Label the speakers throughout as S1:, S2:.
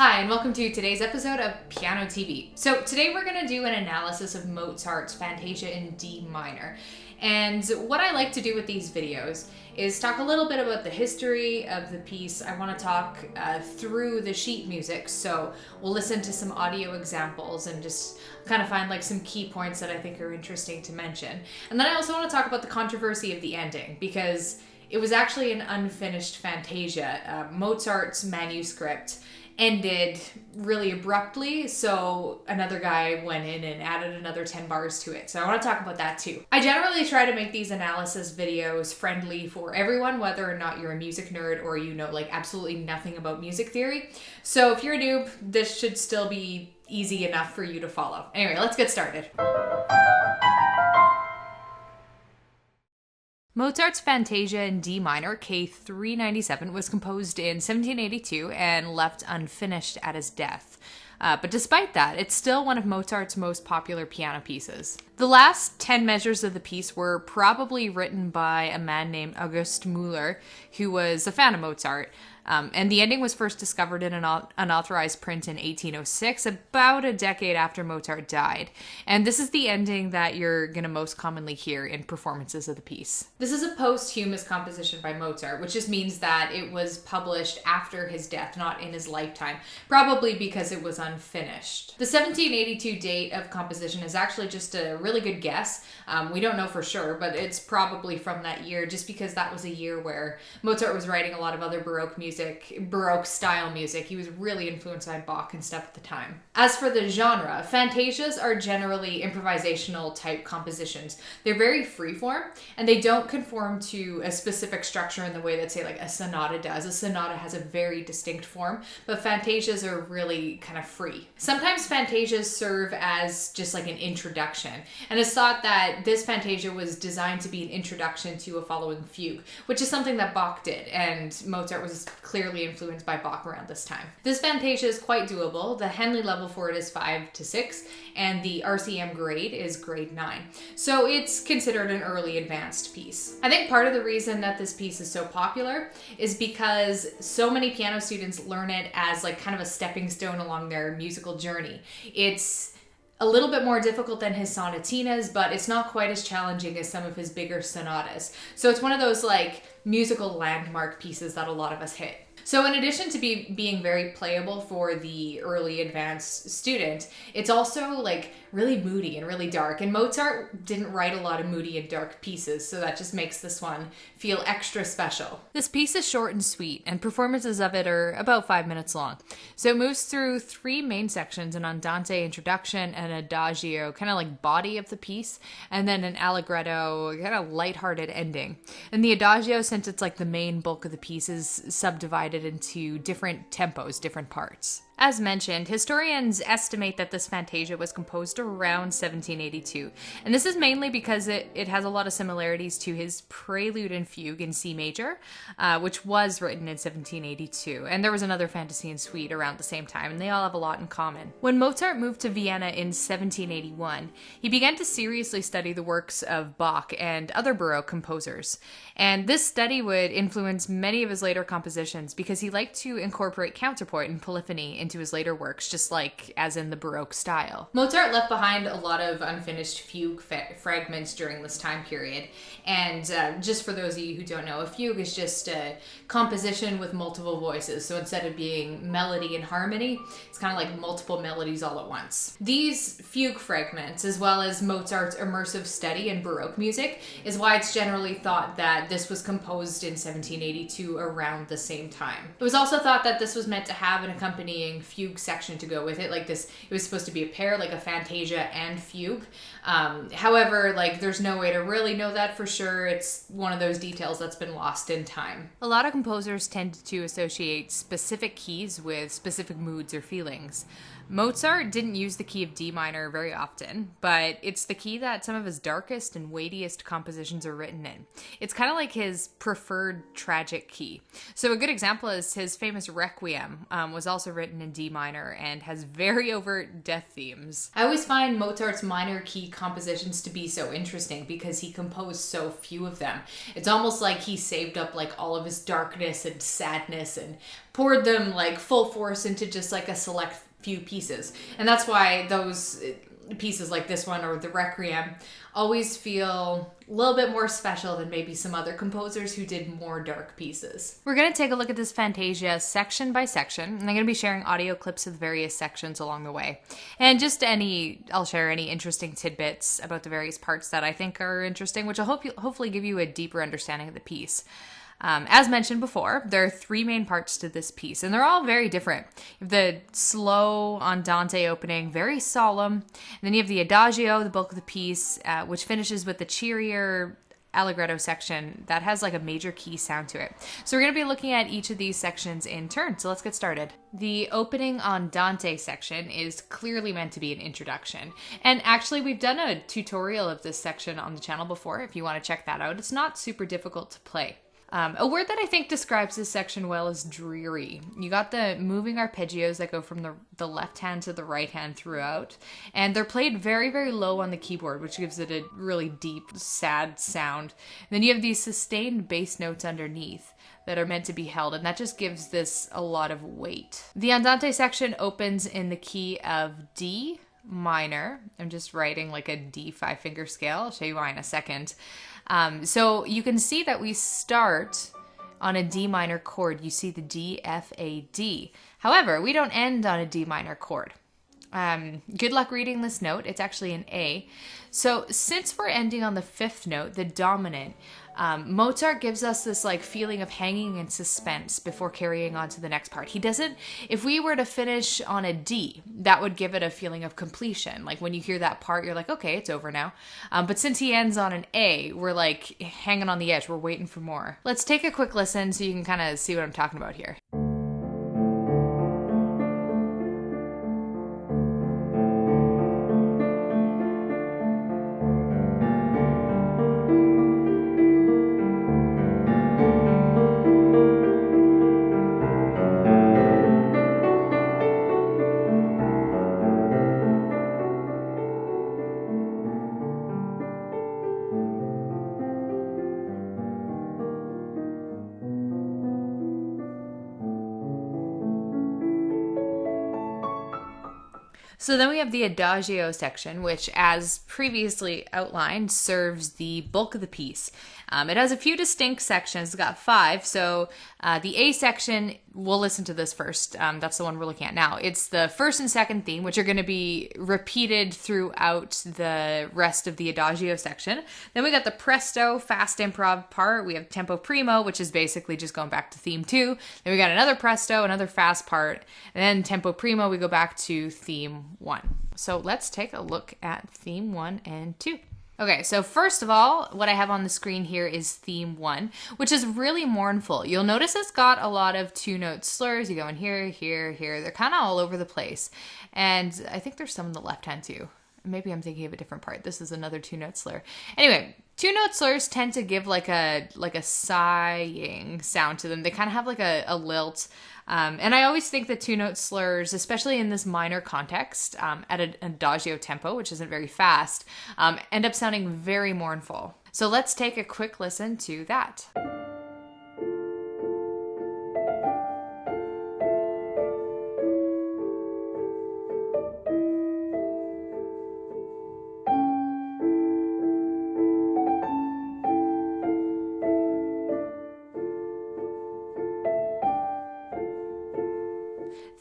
S1: Hi, and welcome to today's episode of Piano TV. So today we're going to do an analysis of Mozart's Fantasia in D minor. And what I like to do with these videos is talk a little bit about the history of the piece. I want to talk through the sheet music, so we'll listen to some audio examples and just kind of find like some key points that I think are interesting to mention. And then I also want to talk about the controversy of the ending, because it was actually an unfinished Fantasia. Mozart's manuscript ended really abruptly, so another guy went in and added another 10 bars to it. So I want to talk about that too. I generally try to make these analysis videos friendly for everyone, whether or not you're a music nerd or you know like absolutely nothing about music theory. So if you're a noob, this should still be easy enough for you to follow. Anyway, let's get started. Mozart's Fantasia in D minor, K397, was composed in 1782 and left unfinished at his death. But despite that, it's still one of Mozart's most popular piano pieces. The last 10 measures of the piece were probably written by a man named August Müller, who was a fan of Mozart. And the ending was first discovered in an unauthorized print in 1806, about a decade after Mozart died. And this is the ending that you're going to most commonly hear in performances of the piece. This is a posthumous composition by Mozart, which just means that it was published after his death, not in his lifetime, probably because it was unfinished. The 1782 date of composition is actually just a really good guess. We don't know for sure, but it's probably from that year, just because that was a year where Mozart was writing a lot of other Baroque style music. He was really influenced by Bach and stuff at the time. As for the genre, fantasias are generally improvisational type compositions. They're very freeform, and they don't conform to a specific structure in the way that, say, like a sonata does. A sonata has a very distinct form, but fantasias are really kind of free. Sometimes fantasias serve as just like an introduction, and it's thought that this fantasia was designed to be an introduction to a following fugue, which is something that Bach did, and Mozart was clearly influenced by Bach around this time. This fantasia is quite doable. The Henley level for it is 5 to 6, and the RCM grade is grade 9. So it's considered an early advanced piece. I think part of the reason that this piece is so popular is because so many piano students learn it as like kind of a stepping stone along their musical journey. It's a little bit more difficult than his sonatinas, but it's not quite as challenging as some of his bigger sonatas. So it's one of those like musical landmark pieces that a lot of us hit. So in addition to being very playable for the early advanced student, it's also like really moody and really dark. And Mozart didn't write a lot of moody and dark pieces, so that just makes this one feel extra special. This piece is short and sweet, and performances of it are about 5 minutes long. So it moves through 3 main sections: an Andante introduction, an Adagio, kind of like body of the piece, and then an Allegretto, kind of lighthearted ending. And the Adagio, since it's like the main bulk of the piece, is subdivided into different tempos, different parts. As mentioned, historians estimate that this fantasia was composed around 1782, and this is mainly because it has a lot of similarities to his Prelude and Fugue in C major, which was written in 1782, and there was another fantasy and suite around the same time, and they all have a lot in common. When Mozart moved to Vienna in 1781, he began to seriously study the works of Bach and other Baroque composers, and this study would influence many of his later compositions because he liked to incorporate counterpoint and polyphony into his later works, just like as in the Baroque style. Mozart left behind a lot of unfinished fugue fragments during this time period, and just for those of you who don't know, a fugue is just a composition with multiple voices. So instead of being melody and harmony, it's kind of like multiple melodies all at once. These fugue fragments, as well as Mozart's immersive study in Baroque music, is why it's generally thought that this was composed in 1782 around the same time. It was also thought that this was meant to have an accompanying fugue section to go with it. Like this, it was supposed to be a pair, like a fantasia and fugue. However, like there's no way to really know that for sure. It's one of those details that's been lost in time. A lot of composers tend to associate specific keys with specific moods or feelings. Mozart didn't use the key of D minor very often, but it's the key that some of his darkest and weightiest compositions are written in. It's kind of like his preferred tragic key. So a good example is his famous Requiem was also written in in D minor and has very overt death themes. I always find Mozart's minor key compositions to be so interesting because he composed so few of them. It's almost like he saved up like all of his darkness and sadness and poured them like full force into just like a select few pieces. And that's why those pieces like this one or the Requiem always feel a little bit more special than maybe some other composers who did more dark pieces. We're going to take a look at this Fantasia section by section, and I'm going to be sharing audio clips of the various sections along the way. And I'll share any interesting tidbits about the various parts that I think are interesting, which will hopefully give you a deeper understanding of the piece. As mentioned before, there are three main parts to this piece, and they're all very different. You have the slow Andante opening, very solemn. And then you have the Adagio, the bulk of the piece, which finishes with the cheerier Allegretto section that has like a major key sound to it. So we're going to be looking at each of these sections in turn. So let's get started. The opening Andante section is clearly meant to be an introduction. And actually we've done a tutorial of this section on the channel before if you want to check that out. It's not super difficult to play. A word that I think describes this section well is dreary. You got the moving arpeggios that go from the left hand to the right hand throughout, and they're played very, very low on the keyboard, which gives it a really deep, sad sound. And then you have these sustained bass notes underneath that are meant to be held, and that just gives this a lot of weight. The Andante section opens in the key of D minor. I'm just writing like a D 5-finger scale. I'll show you why in a second. So you can see that we start on a D minor chord. You see the D, F, A, D. However, we don't end on a D minor chord. Good luck reading this note. It's actually an A. So since we're ending on the fifth note, the dominant, Mozart gives us this like feeling of hanging in suspense before carrying on to the next part. He doesn't, if we were to finish on a D, that would give it a feeling of completion. Like when you hear that part, you're like, okay, it's over now. But since he ends on an A, we're like hanging on the edge. We're waiting for more. Let's take a quick listen so you can kind of see what I'm talking about here. So then we have the Adagio section, which, as previously outlined, serves the bulk of the piece. It has a few distinct sections. It's got 5. So the A section, we'll listen to this first. That's the one we're looking at now. It's the first and second theme, which are going to be repeated throughout the rest of the Adagio section. Then we got the presto, fast improv part. We have tempo primo, which is basically just going back to theme 2. Then we got another presto, another fast part. And then tempo primo, we go back to theme 1. So let's take a look at theme 1 and 2. Okay, so first of all, what I have on the screen here is theme 1, which is really mournful. You'll notice it's got a lot of 2-note slurs. You go in here, here, here. They're kind of all over the place. And I think there's some in the left hand too. Maybe I'm thinking of a different part. This is another 2-note slur. Anyway, 2-note slurs tend to give like a sighing sound to them. They kind of have like a lilt. And I always think that 2-note slurs, especially in this minor context, at an adagio tempo, which isn't very fast, end up sounding very mournful. So let's take a quick listen to that.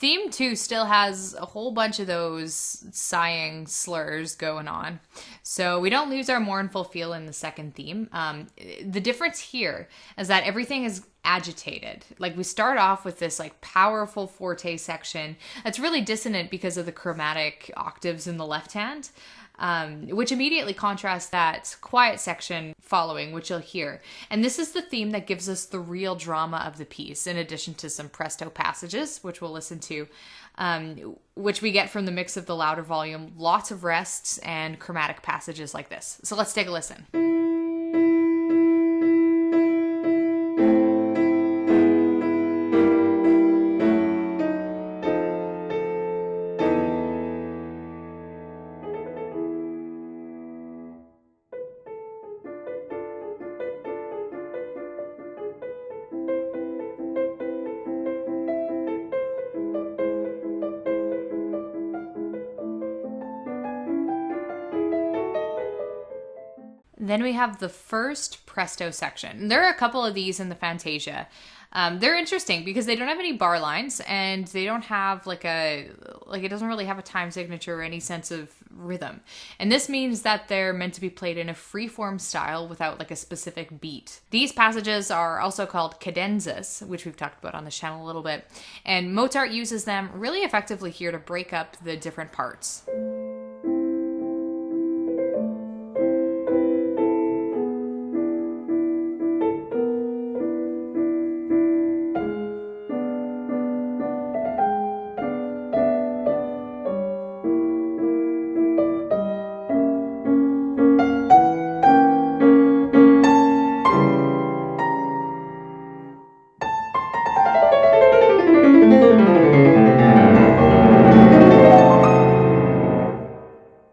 S1: Theme 2 still has a whole bunch of those sighing slurs going on. So we don't lose our mournful feel in the second theme. The difference here is that everything is agitated. Like we start off with this like powerful forte section that's really dissonant because of the chromatic octaves in the left hand. Which immediately contrasts that quiet section following, which you'll hear. And this is the theme that gives us the real drama of the piece, in addition to some presto passages, which we'll listen to, which we get from the mix of the louder volume, lots of rests, and chromatic passages like this. So let's take a listen. Then we have the first presto section. There are a couple of these in the Fantasia. They're interesting because they don't have any bar lines and they don't have it doesn't really have a time signature or any sense of rhythm. And this means that they're meant to be played in a free-form style without like a specific beat. These passages are also called cadenzas, which we've talked about on the channel a little bit. And Mozart uses them really effectively here to break up the different parts.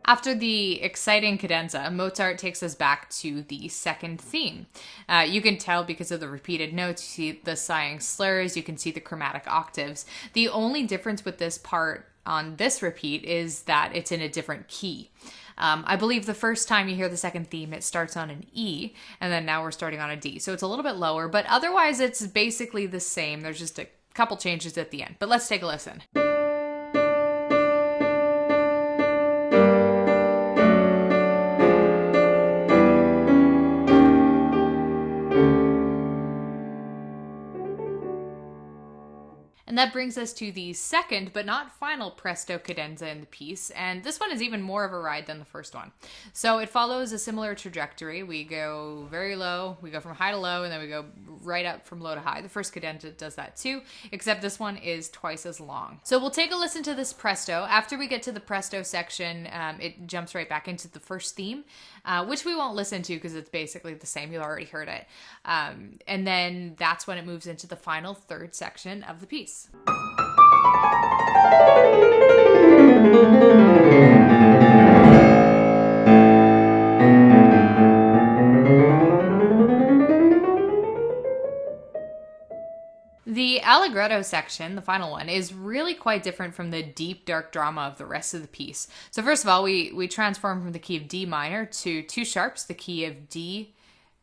S1: After the exciting cadenza, Mozart takes us back to the second theme. You can tell because of the repeated notes, you see the sighing slurs, you can see the chromatic octaves. The only difference with this part on this repeat is that it's in a different key. I believe the first time you hear the second theme, it starts on an E, and then now we're starting on a D. So it's a little bit lower, but otherwise it's basically the same. There's just a couple changes at the end. But let's take a listen. And that brings us to the second, but not final presto cadenza in the piece. And this one is even more of a ride than the first one. So it follows a similar trajectory. We go very low, we go from high to low, and then we go right up from low to high. The first cadenza does that too, except this one is twice as long. So we'll take a listen to this presto. After we get to the presto section, it jumps right back into the first theme, which we won't listen to because it's basically the same. You've already heard it. And then that's when it moves into the final third section of the piece. The Allegretto section, the final one, is really quite different from the deep, dark drama of the rest of the piece. So first of all, we transform from the key of D minor to two sharps, the key of D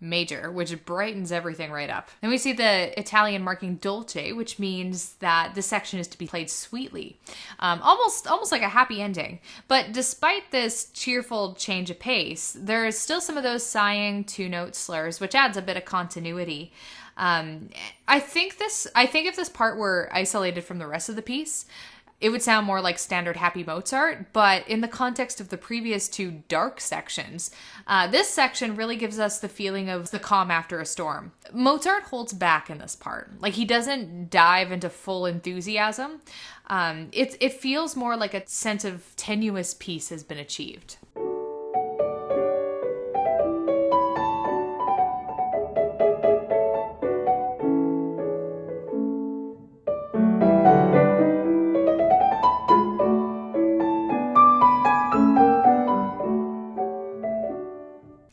S1: major, which brightens everything right up. Then we see the Italian marking dolce, which means that this section is to be played sweetly. Almost like a happy ending. But despite this cheerful change of pace, there is still some of those sighing two-note slurs, which adds a bit of continuity. I think if this part were isolated from the rest of the piece, it would sound more like standard happy Mozart, but in the context of the previous two dark sections, this section really gives us the feeling of the calm after a storm. Mozart holds back in this part. Like, he doesn't dive into full enthusiasm. It feels more like a sense of tenuous peace has been achieved.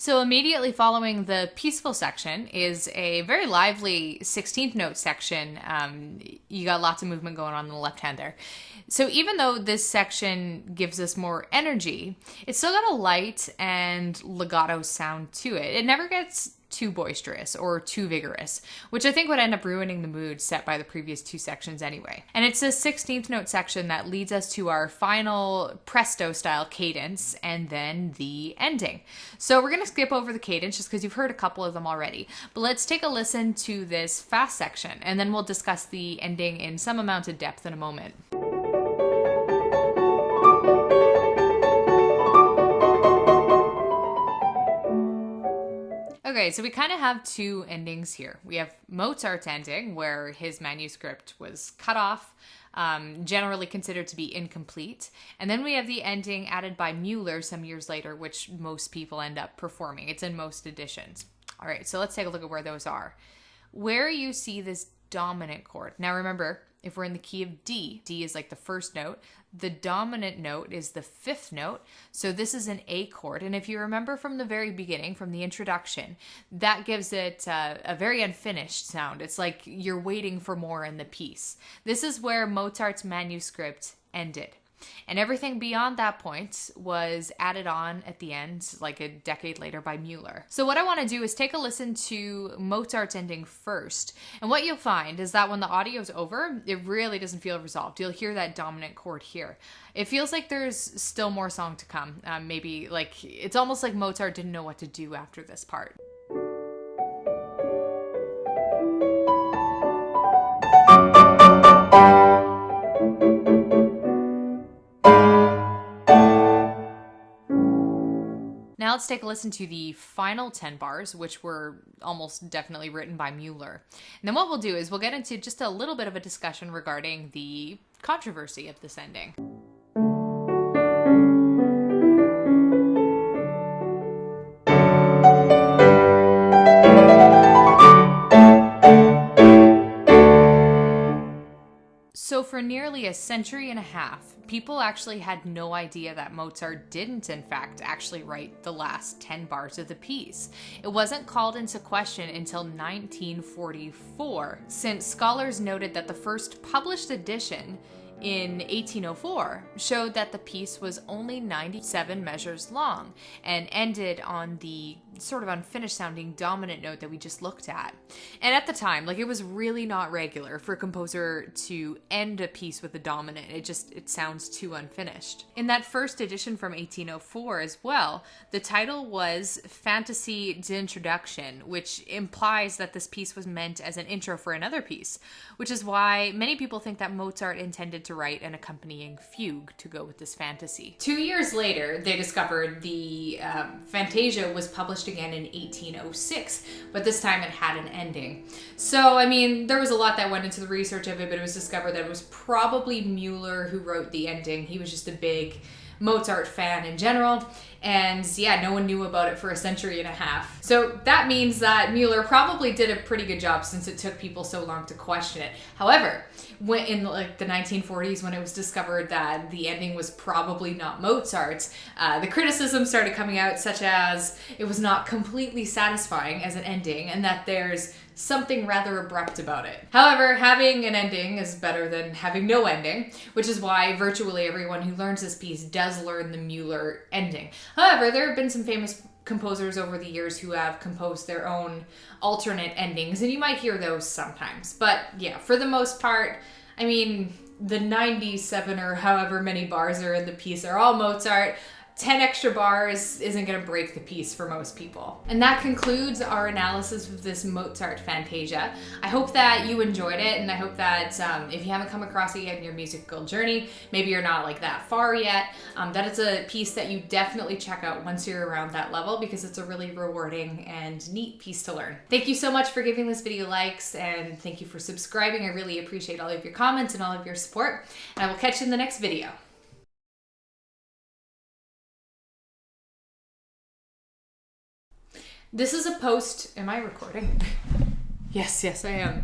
S1: So immediately following the peaceful section is a very lively 16th note section. You got lots of movement going on the left hand there. So even though this section gives us more energy, it's still got a light and legato sound to it. It never gets too boisterous or too vigorous, which I think would end up ruining the mood set by the previous two sections anyway. And it's this 16th note section that leads us to our final presto style cadence and then the ending. So we're going to skip over the cadence just because you've heard a couple of them already, but let's take a listen to this fast section and then we'll discuss the ending in some amount of depth in a moment. Okay, so we kind of have two endings here. We have Mozart's ending, where his manuscript was cut off, generally considered to be incomplete. And then we have the ending added by Müller some years later, which most people end up performing. It's in most editions. All right, so let's take a look at where those are. Where you see this dominant chord. Now remember, if we're in the key of D, D is like the first note. The dominant note is the fifth note. So this is an A chord. And if you remember from the very beginning, from the introduction, that gives it a very unfinished sound. It's like you're waiting for more in the piece. This is where Mozart's manuscript ended. And everything beyond that point was added on at the end, like a decade later, by Mueller. So what I want to do is take a listen to Mozart's ending first. And what you'll find is that when the audio's over, it really doesn't feel resolved. You'll hear that dominant chord here. It feels like there's still more song to come. Maybe like, it's almost like Mozart didn't know what to do after this part. Now let's take a listen to the final 10 bars, which were almost definitely written by Mueller. And then what we'll do is we'll get into just a little bit of a discussion regarding the controversy of this ending. So for nearly a century and a half, people actually had no idea that Mozart didn't, in fact, actually write the last 10 bars of the piece. It wasn't called into question until 1944, since scholars noted that the first published edition in 1804 showed that the piece was only 97 measures long and ended on the sort of unfinished sounding dominant note that we just looked at. And at the time, like, it was really not regular for a composer to end a piece with a dominant. It sounds too unfinished. In that first edition from 1804 as well, the title was Fantasie d'Introduction, which implies that this piece was meant as an intro for another piece, which is why many people think that Mozart intended to write an accompanying fugue to go with this fantasy. 2 years later, they discovered the Fantasia was published again in 1806, but this time it had an ending. So, I mean, there was a lot that went into the research of it, but it was discovered that it was probably Mueller who wrote the ending. He was just a big Mozart fan in general, and yeah, no one knew about it for a century and a half. So that means that Mueller probably did a pretty good job since it took people so long to question it. However, when in like the 1940s, when it was discovered that the ending was probably not Mozart's, the criticism started coming out, such as it was not completely satisfying as an ending and that there's something rather abrupt about it. However, having an ending is better than having no ending, which is why virtually everyone who learns this piece does learn the Mueller ending. However, there have been some famous composers over the years who have composed their own alternate endings, and you might hear those sometimes. But yeah, for the most part, I mean, the 97 or however many bars are in the piece are all Mozart. 10 extra bars isn't going to break the piece for most people. And that concludes our analysis of this Mozart Fantasia. I hope that you enjoyed it, and I hope that if you haven't come across it yet in your musical journey, maybe you're not like that far yet, that it's a piece that you definitely check out once you're around that level, because it's a really rewarding and neat piece to learn. Thank you so much for giving this video likes, and thank you for subscribing. I really appreciate all of your comments and all of your support, and I will catch you in the next video. This is a post. Am I recording? Yes, I am.